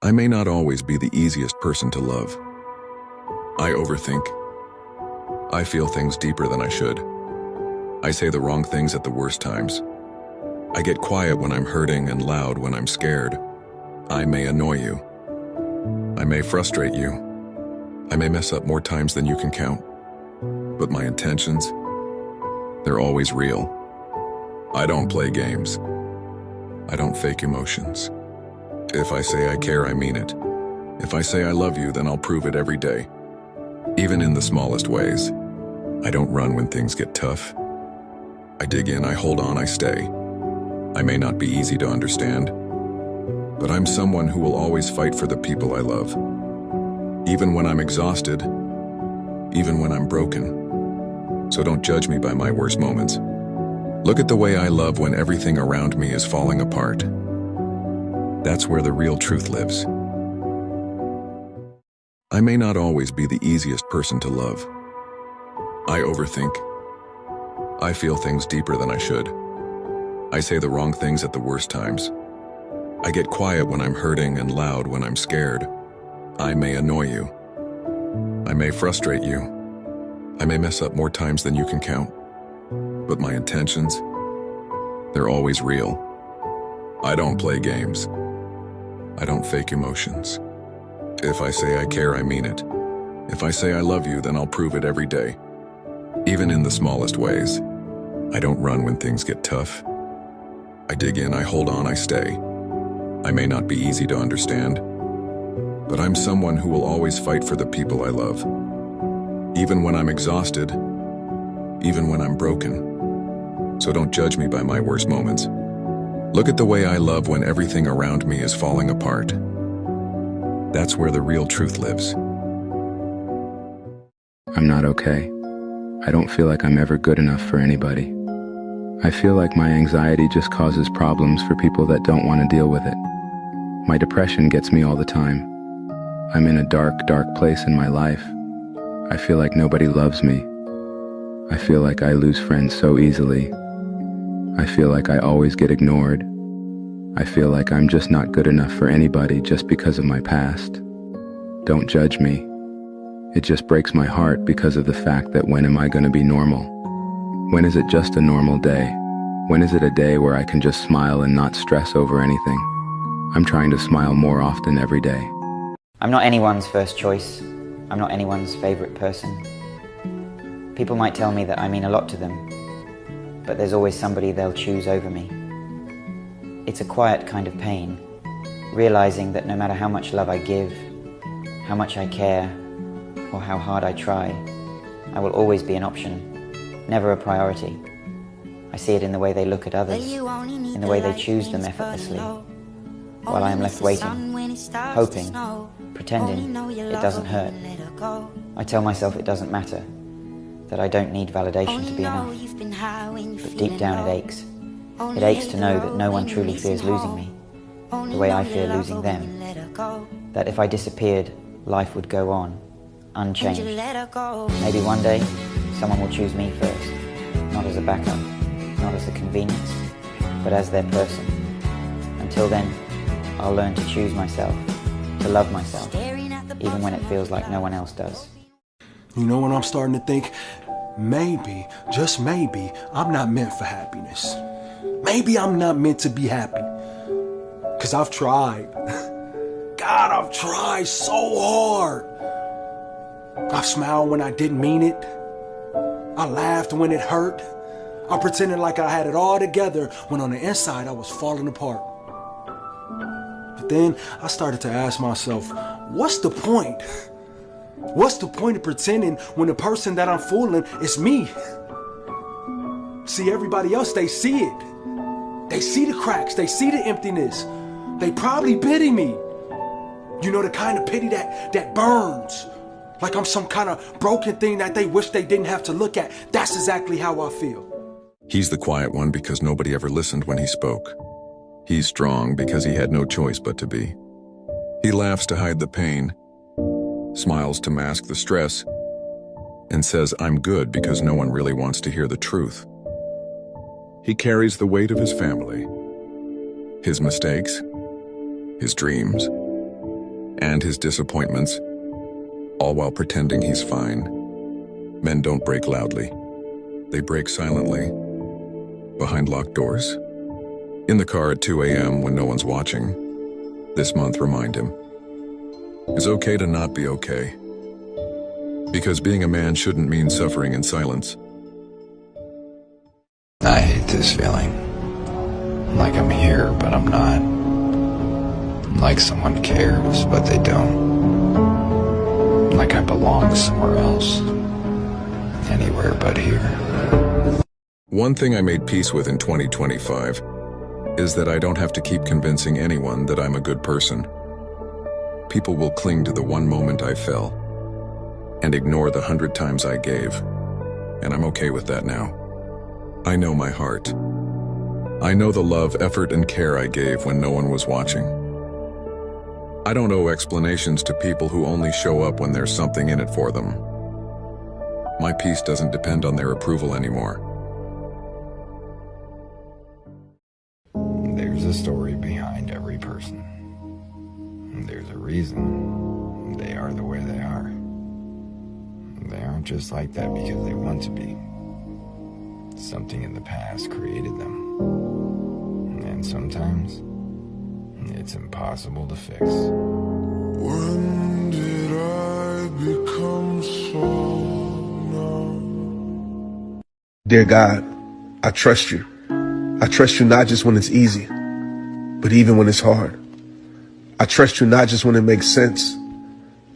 I may not always be the easiest person to love. I overthink. I feel things deeper than I should. I say the wrong things at the worst times. I get quiet when I'm hurting and loud when I'm scared. I may annoy you. I may frustrate you. I may mess up more times than you can count. But my intentions, they're always real. I don't play games. I don't fake emotions. If I say I care, I mean it. If I say I love you, then I'll prove it every day. Even in the smallest ways. I don't run when things get tough. I dig in, I hold on, I stay. I may not be easy to understand, but I'm someone who will always fight for the people I love. Even when I'm exhausted, even when I'm broken. So don't judge me by my worst moments. Look at the way I love when everything around me is falling apart. That's where the real truth lives. I may not always be the easiest person to love. I overthink. I feel things deeper than I should. I say the wrong things at the worst times. I get quiet when I'm hurting and loud when I'm scared. I may annoy you. I may frustrate you. I may mess up more times than you can count. But my intentions, they're always real. I don't play games. I don't fake emotions. If I say I care, I mean it. If I say I love you, then I'll prove it every day. Even in the smallest ways. I don't run when things get tough. I dig in, I hold on, I stay. I may not be easy to understand, but I'm someone who will always fight for the people I love. Even when I'm exhausted, even when I'm broken. So don't judge me by my worst moments. Look at the way I love when everything around me is falling apart. That's where the real truth lives. I'm not okay. I don't feel like I'm ever good enough for anybody. I feel like my anxiety just causes problems for people that don't want to deal with it. My depression gets me all the time. I'm in a dark, dark place in my life. I feel like nobody loves me. I feel like I lose friends so easily. I feel like I always get ignored. I feel like I'm just not good enough for anybody just because of my past. Don't judge me. It just breaks my heart because of the fact that when am I going to be normal? When is it just a normal day? When is it a day where I can just smile and not stress over anything? I'm trying to smile more often every day. I'm not anyone's first choice. I'm not anyone's favorite person. People might tell me that I mean a lot to them, but there's always somebody they'll choose over me. It's a quiet kind of pain, realizing that no matter how much love I give, how much I care, or how hard I try, I will always be an option, never a priority. I see it in the way they look at others, in the way they choose them effortlessly, while I am left waiting, hoping, pretending it doesn't hurt. I tell myself it doesn't matter, that I don't need validation to be enough, but deep down it aches. It aches to know that no one truly fears losing me, the way I fear losing them, that if I disappeared, life would go on, unchanged. Maybe one day, someone will choose me first, not as a backup, not as a convenience, but as their person. Until then, I'll learn to choose myself, to love myself, even when it feels like no one else does. You know what I'm starting to think? Maybe, just maybe, I'm not meant for happiness. Maybe I'm not meant to be happy. 'Cause I've tried. God, I've tried so hard. I've smiled when I didn't mean it. I laughed when it hurt. I pretended like I had it all together when on the inside I was falling apart. But then I started to ask myself, what's the point? What's the point of pretending when the person that I'm fooling is me? See, everybody else, they see it. They see the cracks, they see the emptiness. They probably pity me. You know, the kind of pity that burns. Like I'm some kind of broken thing that they wish they didn't have to look at. That's exactly how I feel. He's the quiet one because nobody ever listened when he spoke. He's strong because he had no choice but to be. He laughs to hide the pain, smiles to mask the stress, and says, "I'm good," because no one really wants to hear the truth. He carries the weight of his family, his mistakes, his dreams, and his disappointments, all while pretending he's fine. Men don't break loudly. They break silently, behind locked doors. In the car at 2 a.m. when no one's watching. This month, remind him. It's okay to not be okay. Because being a man shouldn't mean suffering in silence. I hate this feeling. Like I'm here, but I'm not. Like someone cares, but they don't. Like I belong somewhere else. Anywhere but here. One thing I made peace with in 2025 is that I don't have to keep convincing anyone that I'm a good person. People will cling to the one moment I fell and ignore the 100 times I gave, and I'm okay with that now. I know my heart. I know the love, effort, and care I gave when no one was watching. I don't owe explanations to people who only show up when there's something in it for them. My peace doesn't depend on their approval anymore. There's a story behind every person. There's a reason they are the way they are. They aren't just like that because they want to be. Something in the past created them. And sometimes, it's impossible to fix. When did I become so numb? Dear God, I trust you. I trust you not just when it's easy, but even when it's hard. I trust you not just when it makes sense,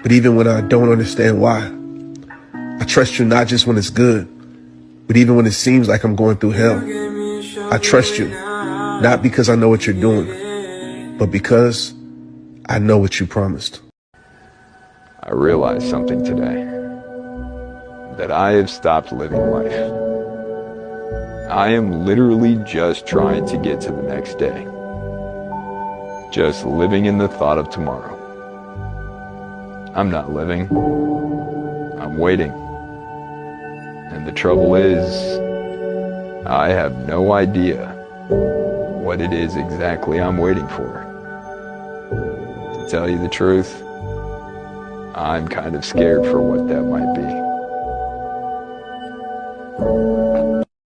but even when I don't understand why. I trust you not just when it's good, but even when it seems like I'm going through hell. I trust you, not because I know what you're doing, but because I know what you promised. I realized something today. That I have stopped living life. I am literally just trying to get to the next day. Just living in the thought of tomorrow. I'm not living. I'm waiting. And the trouble is, I have no idea what it is exactly I'm waiting for. To tell you the truth, I'm kind of scared for what that might be.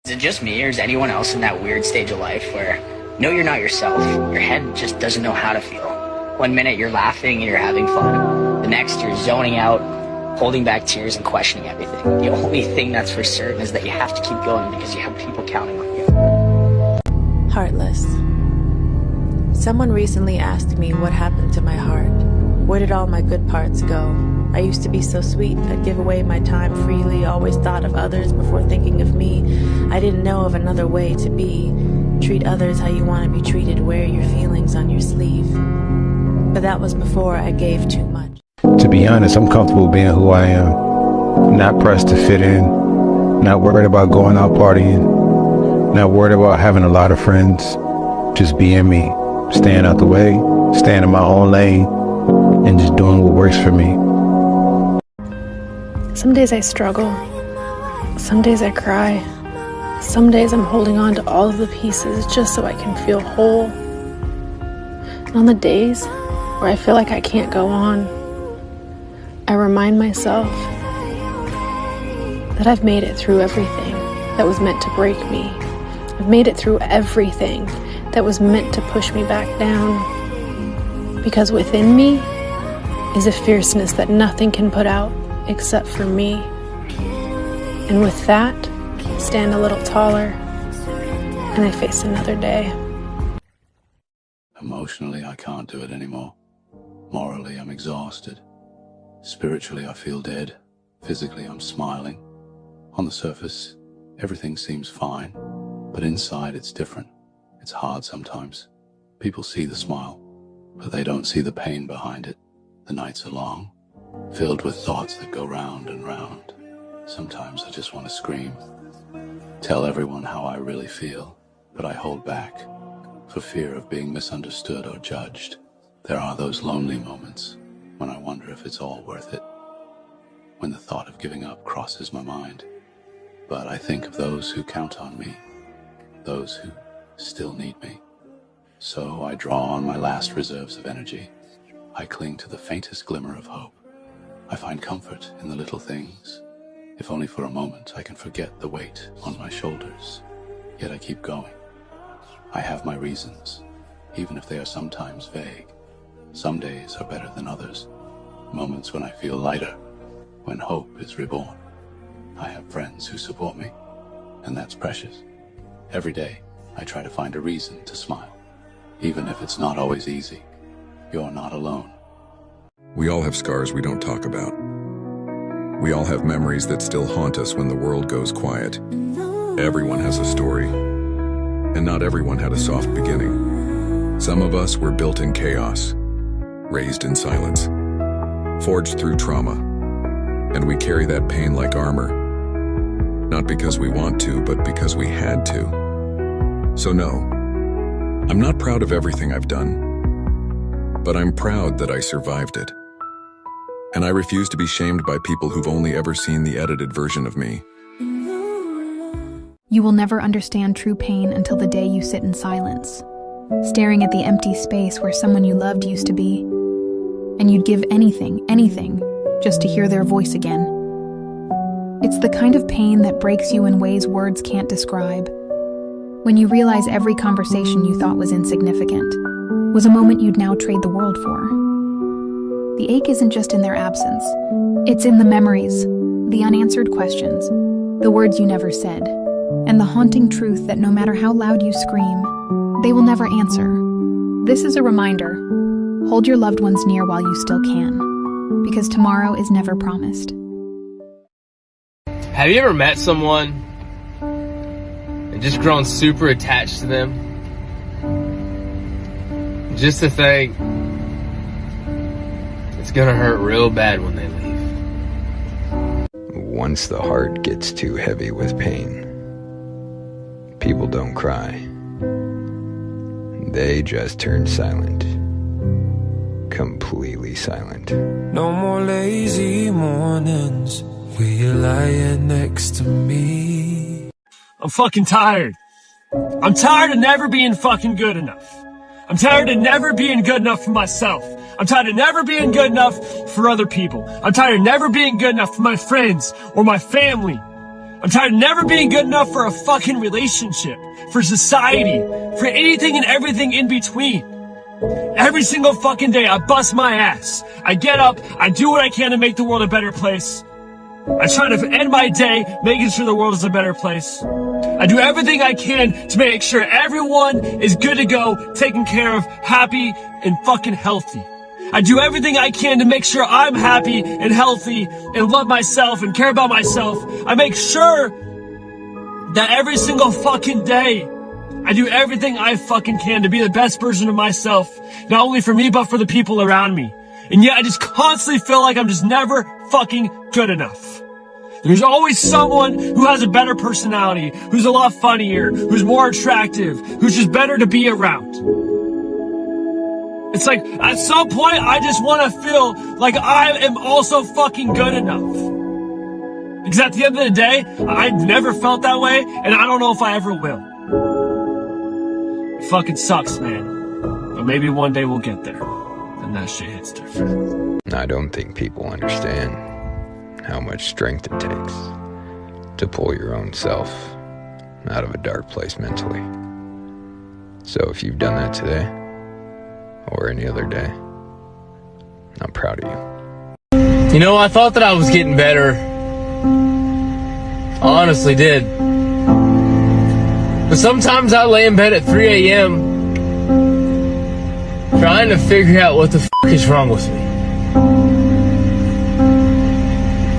Is it just me, or is anyone else in that weird stage of life where, no, you're not yourself, your head just doesn't know how to feel? One minute you're laughing and you're having fun, the next you're zoning out, holding back tears and questioning everything. The only thing that's for certain is that you have to keep going because you have people counting on you. Heartless. Someone recently asked me what happened to my heart. Where did all my good parts go? I used to be so sweet, I'd give away my time freely, always thought of others before thinking of me. I didn't know of another way to be. Treat others how you want to be treated, wear your feelings on your sleeve. But that was before I gave too much. To be honest, I'm comfortable being who I am. Not pressed to fit in, not worried about going out partying, not worried about having a lot of friends. Just being me, staying out the way, staying in my own lane, and just doing what works for me. Some days I struggle. Some days I cry. Some days I'm holding on to all of the pieces just so I can feel whole. And on the days where I feel like I can't go on, I remind myself that I've made it through everything that was meant to break me. I've made it through everything that was meant to push me back down. Because within me is a fierceness that nothing can put out except for me. And with that, stand a little taller, and I face another day. Emotionally, I can't do it anymore. Morally, I'm exhausted. Spiritually, I feel dead. Physically, I'm smiling. On the surface, everything seems fine, but inside it's different. It's hard sometimes. People see the smile, but they don't see the pain behind it. The nights are long, filled with thoughts that go round and round. Sometimes I just want to scream, tell everyone how I really feel, but I hold back for fear of being misunderstood or judged. There are those lonely moments when I wonder if it's all worth it, when the thought of giving up crosses my mind. But I think of those who count on me, those who still need me. So I draw on my last reserves of energy. I cling to the faintest glimmer of hope. I find comfort in the little things. If only for a moment I can forget the weight on my shoulders. Yet I keep going. I have my reasons, even if they are sometimes vague. Some days are better than others. Moments when I feel lighter, when hope is reborn. I have friends who support me, and that's precious. Every day, I try to find a reason to smile, even if it's not always easy. You're not alone. We all have scars we don't talk about. We all have memories that still haunt us when the world goes quiet. Everyone has a story, and not everyone had a soft beginning. Some of us were built in chaos, raised in silence, forged through trauma, and we carry that pain like armor, not because we want to, but because we had to. So no, I'm not proud of everything I've done, but I'm proud that I survived it. And I refuse to be shamed by people who've only ever seen the edited version of me. You will never understand true pain until the day you sit in silence, staring at the empty space where someone you loved used to be, and you'd give anything, just to hear their voice again. It's the kind of pain that breaks you in ways words can't describe. When you realize every conversation you thought was insignificant was a moment you'd now trade the world for. The ache isn't just in their absence. It's in the memories, the unanswered questions, the words you never said, and the haunting truth that no matter how loud you scream, they will never answer. This is a reminder. Hold your loved ones near while you still can, because tomorrow is never promised. Have you ever met someone and just grown super attached to them? Just to think it's gonna hurt real bad when they leave. Once the heart gets too heavy with pain, people don't cry. They just turn silent. Completely silent. No more lazy mornings where you're lying next to me. I'm fucking tired. I'm tired of never being fucking good enough. I'm tired of never being good enough for myself. I'm tired of never being good enough for other people. I'm tired of never being good enough for my friends or my family. I'm tired of never being good enough for a fucking relationship, for society, for anything and everything in between. Every single fucking day I bust my ass. I get up, I do what I can to make the world a better place. I try to end my day making sure the world is a better place. I do everything I can to make sure everyone is good to go, taken care of, happy, and fucking healthy. I do everything I can to make sure I'm happy and healthy and love myself and care about myself. I make sure that every single fucking day I do everything I fucking can to be the best version of myself, not only for me, but for the people around me. And yet I just constantly feel like I'm just never fucking good enough. There's always someone who has a better personality, who's a lot funnier, who's more attractive, who's just better to be around. It's like, at some point, I just want to feel like I am also fucking good enough. Because at the end of the day, I never felt that way, and I don't know if I ever will. It fucking sucks, man. But maybe one day we'll get there. And that shit hits different. I don't think people understand how much strength it takes to pull your own self out of a dark place mentally. So if you've done that today, or any other day, I'm proud of you. You know, I thought that I was getting better. I honestly did. But sometimes I lay in bed at 3 a.m. trying to figure out what the f*** is wrong with me.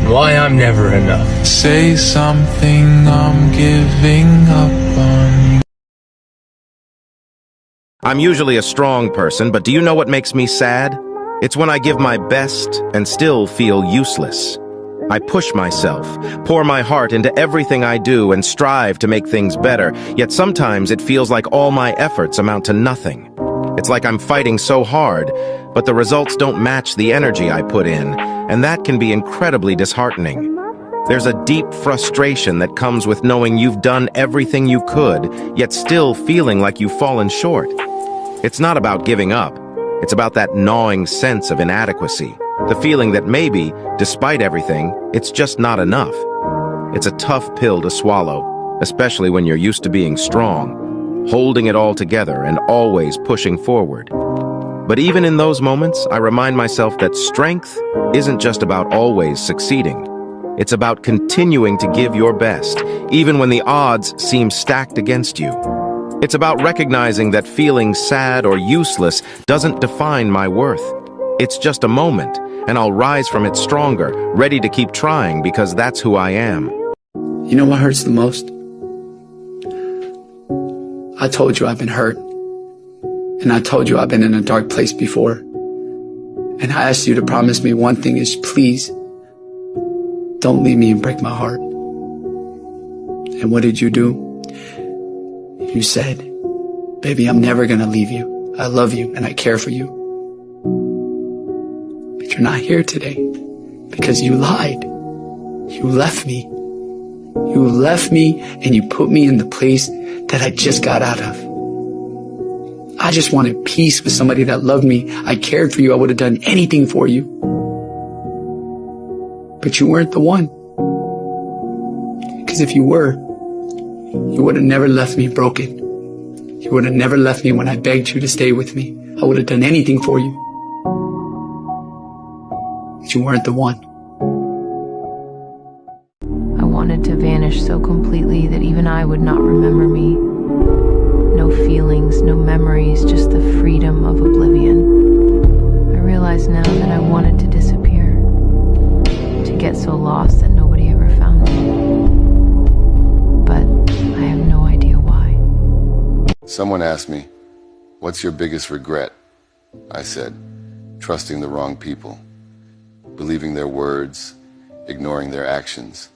Why I'm never enough. Say something, I'm giving up on you. I'm usually a strong person, but do you know what makes me sad? It's when I give my best and still feel useless. I push myself, pour my heart into everything I do and strive to make things better, yet sometimes it feels like all my efforts amount to nothing. It's like I'm fighting so hard, but the results don't match the energy I put in, and that can be incredibly disheartening. There's a deep frustration that comes with knowing you've done everything you could, yet still feeling like you've fallen short. It's not about giving up. It's about that gnawing sense of inadequacy, the feeling that maybe, despite everything, it's just not enough. It's a tough pill to swallow, especially when you're used to being strong, holding it all together and always pushing forward. But even in those moments, I remind myself that strength isn't just about always succeeding. It's about continuing to give your best, even when the odds seem stacked against you. It's about recognizing that feeling sad or useless doesn't define my worth. It's just a moment, and I'll rise from it stronger, ready to keep trying because that's who I am. You know what hurts the most? I told you I've been hurt. And I told you I've been in a dark place before. And I asked you to promise me one thing is, please, don't leave me and break my heart. And what did you do? You said, baby, I'm never gonna leave you. I love you and I care for you. But you're not here today because you lied. You left me. You left me and you put me in the place that I just got out of. I just wanted peace with somebody that loved me. I cared for you. I would have done anything for you. But you weren't the one. Because if you were, you would have never left me broken. You would have never left me when I begged you to stay with me. I would have done anything for you. But you weren't the one. I wanted to vanish so completely that even I would not remember me. No feelings, no memories, just the freedom of oblivion. I realize now that I wanted to disappear, to get so lost that nobody ever found me. But I have no idea why. Someone asked me, "What's your biggest regret?" I said, "Trusting the wrong people, believing their words, ignoring their actions,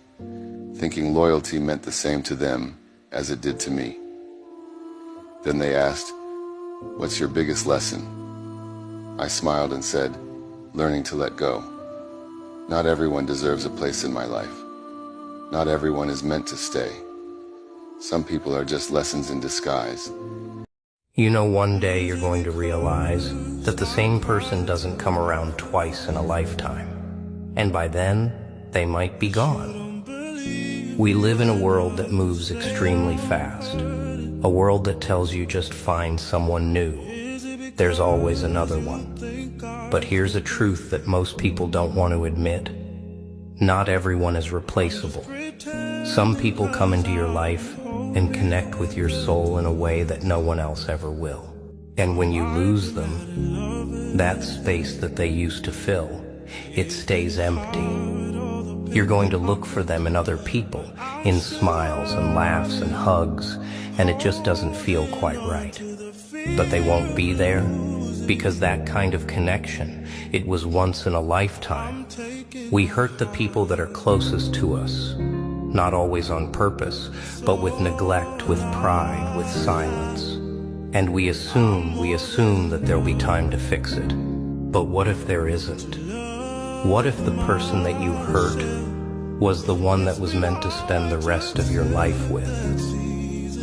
thinking loyalty meant the same to them as it did to me." Then they asked, "What's your biggest lesson?" I smiled and said, "Learning to let go. Not everyone deserves a place in my life. Not everyone is meant to stay. Some people are just lessons in disguise." You know, one day you're going to realize that the same person doesn't come around twice in a lifetime. And by then, they might be gone. We live in a world that moves extremely fast. A world that tells you just find someone new. There's always another one. But here's a truth that most people don't want to admit. Not everyone is replaceable. Some people come into your life and connect with your soul in a way that no one else ever will. And when you lose them, that space that they used to fill, it stays empty. You're going to look for them in other people, in smiles and laughs and hugs, and it just doesn't feel quite right. But they won't be there, because that kind of connection, it was once in a lifetime. We hurt the people that are closest to us, not always on purpose, but with neglect, with pride, with silence. And we assume that there'll be time to fix it. But what if there isn't? What if the person that you hurt was the one that was meant to spend the rest of your life with?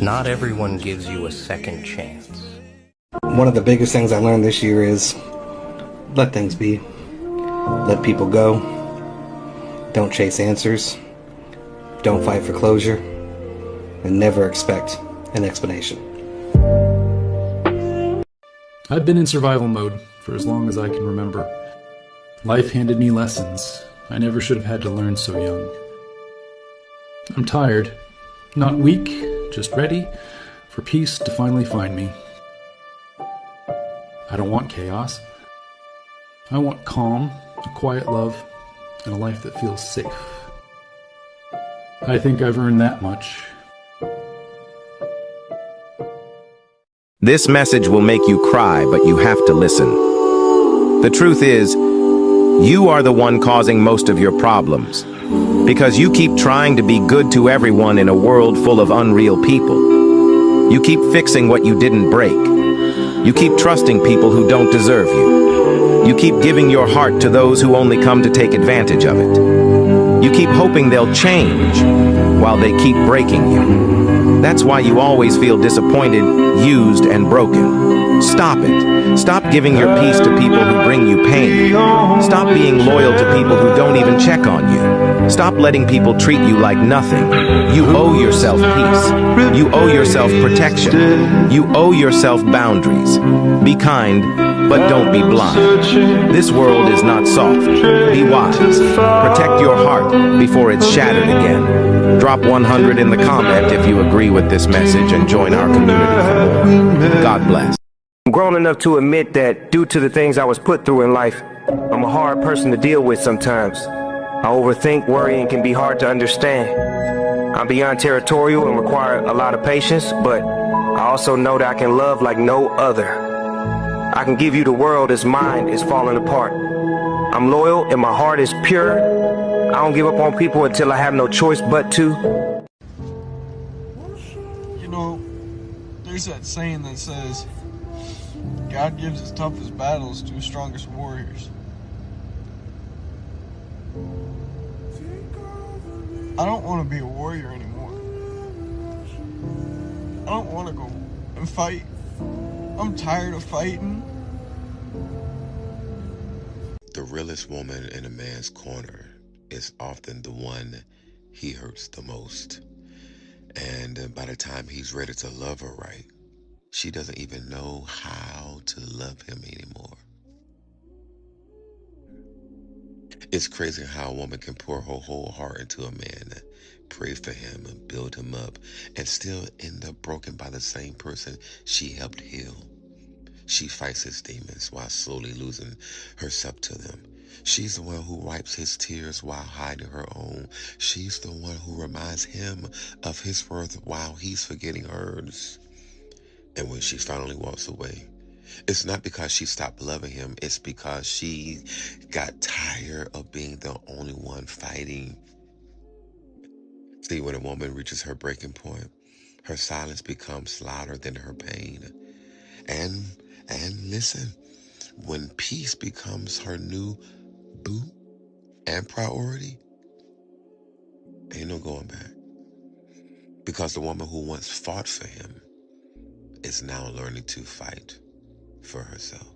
Not everyone gives you a second chance. One of the biggest things I learned this year is let things be. Let people go. Don't chase answers. Don't fight for closure. And never expect an explanation. I've been in survival mode for as long as I can remember. Life handed me lessons I never should have had to learn so young. I'm tired, not weak, just ready for peace to finally find me. I don't want chaos. I want calm, a quiet love, and a life that feels safe. I think I've earned that much. This message will make you cry, but you have to listen. The truth is, you are the one causing most of your problems, because you keep trying to be good to everyone in a world full of unreal people. You keep fixing what you didn't break. You keep trusting people who don't deserve you. You keep giving your heart to those who only come to take advantage of it. You keep hoping they'll change while they keep breaking you. That's why you always feel disappointed, used, and broken. Stop it. Stop giving your peace to people who bring you pain. Stop being loyal to people who don't even check on you. Stop letting people treat you like nothing. You owe yourself peace. You owe yourself protection. You owe yourself boundaries. Be kind, but don't be blind. This world is not soft. Be wise. Protect your heart before it's shattered again. Drop 100 in the comment if you agree with this message and join our community for more. God bless. I'm grown enough to admit that due to the things I was put through in life, I'm a hard person to deal with sometimes. I overthink, worry, and can be hard to understand. I'm beyond territorial and require a lot of patience, but I also know that I can love like no other. I can give you the world as mine is falling apart. I'm loyal and my heart is pure. I don't give up on people until I have no choice but to. You know, there's that saying that says, God gives his toughest battles to his strongest warriors. I don't want to be a warrior anymore. I don't want to go and fight. I'm tired of fighting. The realest woman in a man's corner is often the one he hurts the most. And by the time he's ready to love her right, she doesn't even know how to love him anymore. It's crazy how a woman can pour her whole heart into a man, pray for him and build him up, and still end up broken by the same person she helped heal. She fights his demons while slowly losing herself to them. She's the one who wipes his tears while hiding her own. She's the one who reminds him of his worth while he's forgetting hers. And when she finally walks away, it's not because she stopped loving him. It's because she got tired of being the only one fighting. See, when a woman reaches her breaking point, her silence becomes louder than her pain. And listen, when peace becomes her new boo and priority, ain't no going back. Because the woman who once fought for him is now learning to fight for herself.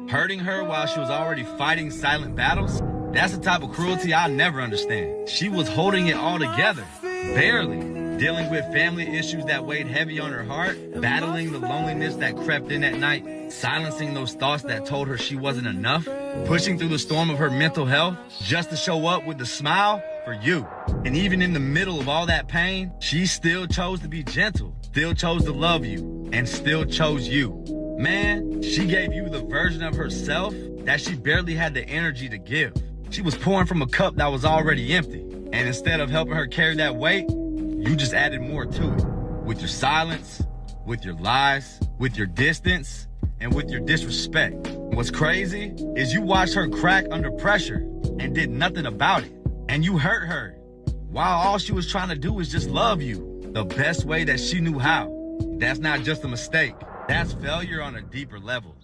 Hurting her while she was already fighting silent battles? That's the type of cruelty I'll never understand. She was holding it all together, barely. Dealing with family issues that weighed heavy on her heart, battling the loneliness that crept in at night, silencing those thoughts that told her she wasn't enough, pushing through the storm of her mental health just to show up with a smile for you. And even in the middle of all that pain, she still chose to be gentle, still chose to love you, and still chose you. Man, she gave you the version of herself that she barely had the energy to give. She was pouring from a cup that was already empty. And instead of helping her carry that weight, you just added more to it. With your silence, with your lies, with your distance, and with your disrespect. What's crazy is you watched her crack under pressure and did nothing about it. And you hurt her, while all she was trying to do was just love you the best way that she knew how. That's not just a mistake. That's failure on a deeper level.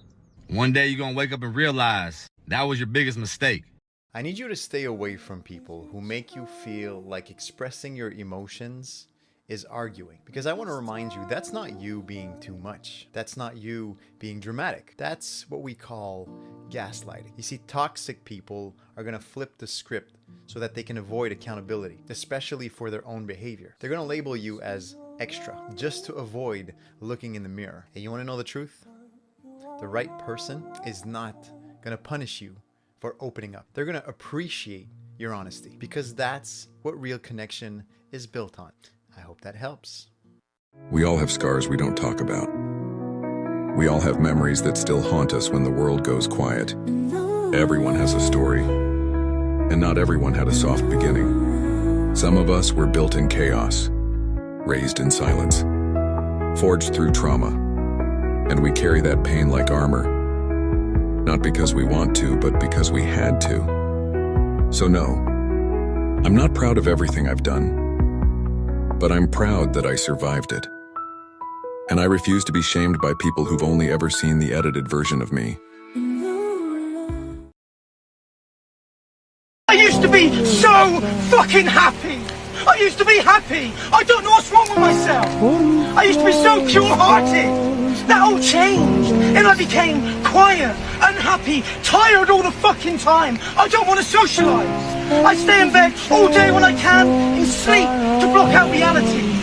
One day you're gonna wake up and realize that was your biggest mistake. I need you to stay away from people who make you feel like expressing your emotions is arguing. Because I want to remind you, that's not you being too much. That's not you being dramatic. That's what we call gaslighting. You see, toxic people are going to flip the script so that they can avoid accountability, especially for their own behavior. They're going to label you as extra just to avoid looking in the mirror. And you want to know the truth? The right person is not going to punish you for opening up. They're going to appreciate your honesty because that's what real connection is built on. I hope that helps. We all have scars we don't talk about. We all have memories that still haunt us when the world goes quiet. Everyone has a story, and not everyone had a soft beginning. Some of us were built in chaos, raised in silence, forged through trauma, and we carry that pain like armor. Not because we want to, but because we had to. So no, I'm not proud of everything I've done, but I'm proud that I survived it. And I refuse to be shamed by people who've only ever seen the edited version of me. I used to be so fucking happy. I used to be happy. I don't know what's wrong with myself. I used to be so pure-hearted. that all changed. And I became quiet, unhappy, tired all the fucking time. I don't want to socialise. I stay in bed all day when I can, in sleep, to block out reality.